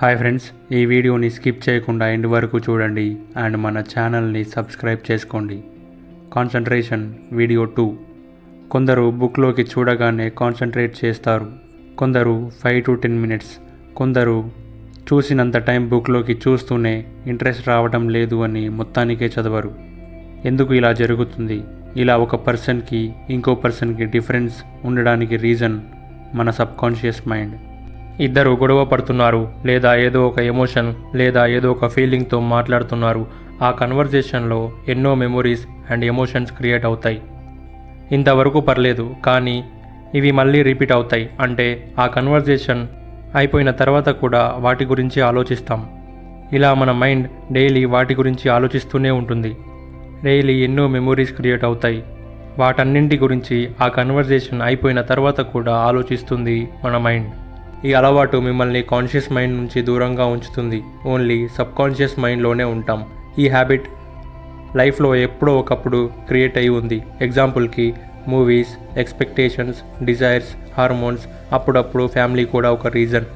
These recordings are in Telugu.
హాయ్ ఫ్రెండ్స్, ఈ వీడియోని స్కిప్ చేయకుండా ఎండ్ వరకు చూడండి అండ్ మన ఛానల్ని సబ్స్క్రైబ్ చేసుకోండి. Concentration video 2. కొందరు బుక్లోకి చూడగానే కాన్సంట్రేట్ చేస్తారు, కొందరు 5 to 10 మినిట్స్, కొందరు చూసినంత టైం బుక్లోకి చూస్తూనే ఇంట్రెస్ట్ రావడం లేదు అని మొత్తానికే చదవరు. ఎందుకు ఇలా జరుగుతుంది? ఇలా ఒక పర్సన్కి ఇంకో పర్సన్కి డిఫరెన్స్ ఉండడానికి రీజన్ మన సబ్కాన్షియస్ మైండ్. ఇద్దరు గొడవ పడుతున్నారు, లేదా ఏదో ఒక ఎమోషన్ లేదా ఏదో ఒక ఫీలింగ్తో మాట్లాడుతున్నారు. ఆ కన్వర్జేషన్లో ఎన్నో మెమొరీస్ అండ్ ఎమోషన్స్ క్రియేట్ అవుతాయి. ఇంతవరకు పర్లేదు, కానీ ఇవి మళ్ళీ రిపీట్ అవుతాయి. అంటే ఆ కన్వర్జేషన్ అయిపోయిన తర్వాత కూడా వాటి గురించి ఆలోచిస్తాం. ఇలా మన మైండ్ డైలీ వాటి గురించి ఆలోచిస్తూనే ఉంటుంది. డైలీ ఎన్నో మెమొరీస్ క్రియేట్ అవుతాయి. వాటన్నింటి గురించి ఆ కన్వర్జేషన్ అయిపోయిన తర్వాత కూడా ఆలోచిస్తుంది మన మైండ్. ఈ అలవాటు మిమ్మల్ని కాన్షియస్ మైండ్ నుంచి దూరంగా ఉంచుతుంది. ఓన్లీ సబ్కాన్షియస్ మైండ్లోనే ఉంటాం. ఈ హ్యాబిట్ లైఫ్లో ఎప్పుడో ఒకప్పుడు క్రియేట్ అయి ఉంది. ఎగ్జాంపుల్కి మూవీస్, ఎక్స్పెక్టేషన్స్, డిజైర్స్, హార్మోన్స్, అప్పుడప్పుడు ఫ్యామిలీ కూడా ఒక రీజన్.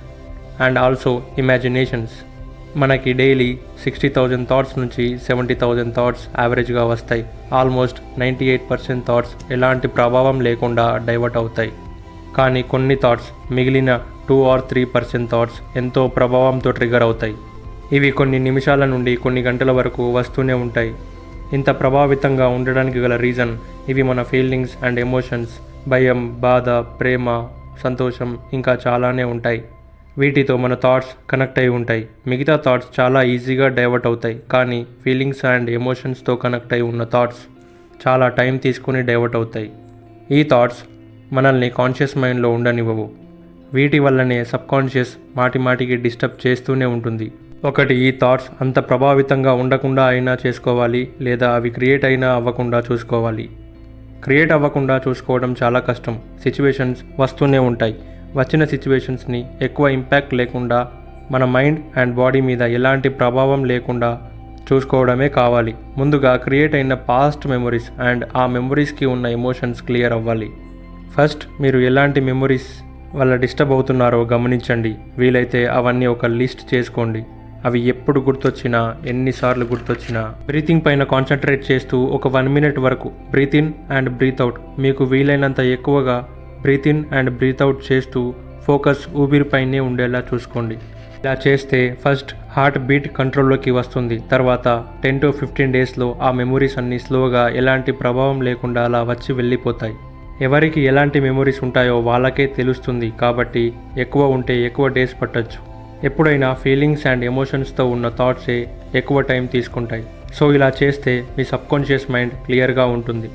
And also imaginations. మనకి డైలీ 60,000 థాట్స్ నుంచి 70,000 థాట్స్ యావరేజ్గా వస్తాయి. ఆల్మోస్ట్ 98% థాట్స్ ఎలాంటి ప్రభావం లేకుండా డైవర్ట్ అవుతాయి. కానీ కొన్ని థాట్స్, మిగిలిన 2 or 3% థాట్స్ ఎంతో ప్రభావంతో ట్రిగర్ అవుతాయి. ఇవి కొన్ని నిమిషాల నుండి కొన్ని గంటల వరకు వస్తూనే ఉంటాయి. ఇంత ప్రభావితంగా ఉండడానికి గల రీజన్ ఇవి మన ఫీలింగ్స్ అండ్ ఎమోషన్స్. భయం, బాధ, ప్రేమ, సంతోషం ఇంకా చాలానే ఉంటాయి. వీటితో మన థాట్స్ కనెక్ట్ అయి ఉంటాయి. మిగతా థాట్స్ చాలా ఈజీగా డైవర్ట్ అవుతాయి. కానీ ఫీలింగ్స్ అండ్ ఎమోషన్స్తో కనెక్ట్ అయి ఉన్న థాట్స్ చాలా టైం తీసుకుని డైవర్ట్ అవుతాయి. ఈ థాట్స్ మనల్ని కాన్షియస్ మైండ్లో ఉండనివ్వవు. వీటి వల్లనే సబ్కాన్షియస్ మాటిమాటికి డిస్టర్బ్ చేస్తూనే ఉంటుంది. ఒకటి, ఈ థాట్స్ అంత ప్రభావితంగా ఉండకుండా అయినా చేసుకోవాలి, లేదా అవి క్రియేట్ అయినా అవ్వకుండా చూసుకోవాలి. క్రియేట్ అవ్వకుండా చూసుకోవడం చాలా కష్టం. సిచ్యువేషన్స్ వస్తూనే ఉంటాయి. వచ్చిన సిచ్యువేషన్స్ని ఎక్కువ ఇంపాక్ట్ లేకుండా, మన మైండ్ అండ్ బాడీ మీద ఎలాంటి ప్రభావం లేకుండా చూసుకోవడమే కావాలి. ముందుగా క్రియేట్ అయిన పాస్ట్ మెమొరీస్ అండ్ ఆ మెమొరీస్కి ఉన్న ఎమోషన్స్ క్లియర్ అవ్వాలి. ఫస్ట్ మీరు ఎలాంటి మెమొరీస్ వల్ల డిస్టర్బ్ అవుతున్నారో గమనించండి. వీలైతే అవన్నీ ఒక లిస్ట్ చేసుకోండి. అవి ఎప్పుడు గుర్తొచ్చినా, ఎన్నిసార్లు గుర్తొచ్చినా బ్రీతింగ్ పైన కాన్సన్ట్రేట్ చేస్తూ ఒక 1 minute వరకు breath in and breath out, మీకు వీలైనంత ఎక్కువగా breath in and breath out చేస్తూ ఫోకస్ ఊపిరిపైనే ఉండేలా చూసుకోండి. ఇలా చేస్తే ఫస్ట్ హార్ట్ బీట్ కంట్రోల్లోకి వస్తుంది. తర్వాత 10 to 15 డేస్లో ఆ మెమొరీస్ అన్నీ స్లోగా ఎలాంటి ప్రభావం లేకుండా అలా వచ్చి వెళ్ళిపోతాయి. ఎవరికి ఎలాంటి మెమొరీస్ ఉంటాయో వాళ్ళకే తెలుస్తుంది. కాబట్టి ఎక్కువ ఉంటే ఎక్కువ డేస్ పట్టొచ్చు. ఎప్పుడైనా ఫీలింగ్స్ అండ్ ఎమోషన్స్తో ఉన్న థాట్సే ఎక్కువ టైం తీసుకుంటాయి. సో ఇలా చేస్తే మీ సబ్కాన్షియస్ మైండ్ క్లియర్గా ఉంటుంది.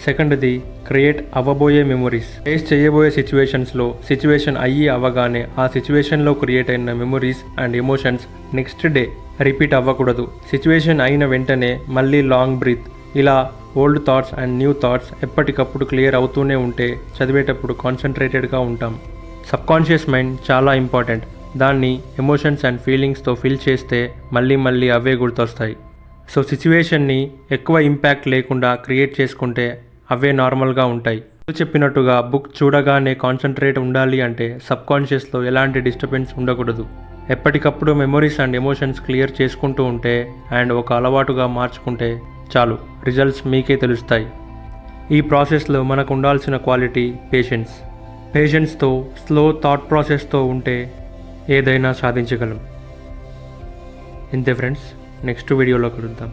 సెకండ్ది, క్రియేట్ అవ్వబోయే మెమొరీస్. ఫేస్ చేయబోయే సిచ్యువేషన్స్లో సిచ్యువేషన్ అయ్యి అవ్వగానే ఆ సిచ్యువేషన్లో క్రియేట్ అయిన memories and emotions next day repeat అవ్వకూడదు. సిచ్యువేషన్ అయిన వెంటనే మళ్ళీ లాంగ్ బ్రీత్. ఇలా old thoughts and new thoughts ఎప్పటికప్పుడు క్లియర్ అవుతూనే ఉంటే చదివేటప్పుడు కాన్సన్ట్రేటెడ్గా ఉంటాం. సబ్కాన్షియస్ మైండ్ చాలా ఇంపార్టెంట్. దాన్ని ఎమోషన్స్ అండ్ ఫీలింగ్స్తో ఫిల్ చేస్తే మళ్ళీ మళ్ళీ అవే గుర్తొస్తాయి. సో సిచ్యువేషన్ని ఎక్కువ ఇంపాక్ట్ లేకుండా క్రియేట్ చేసుకుంటే అవే నార్మల్గా ఉంటాయి. చెప్పినట్టుగా బుక్ చూడగానే కాన్సన్ట్రేట్ ఉండాలి అంటే సబ్కాన్షియస్లో ఎలాంటి డిస్టర్బెన్స్ ఉండకూడదు. ఎప్పటికప్పుడు మెమొరీస్ అండ్ ఎమోషన్స్ క్లియర్ చేసుకుంటూ ఉంటే అండ్ ఒక అలవాటుగా మార్చుకుంటే చాలు, రిజల్ట్స్ మీకే తెలుస్తాయి. ఈ ప్రాసెస్లో మనకు ఉండాల్సిన క్వాలిటీ పేషెన్స్. పేషెన్స్తో, స్లో థాట్ ప్రాసెస్తో ఉంటే ఏదైనా సాధించగలం. ఇంతే ఫ్రెండ్స్, నెక్స్ట్ వీడియోలో కలుద్దాం.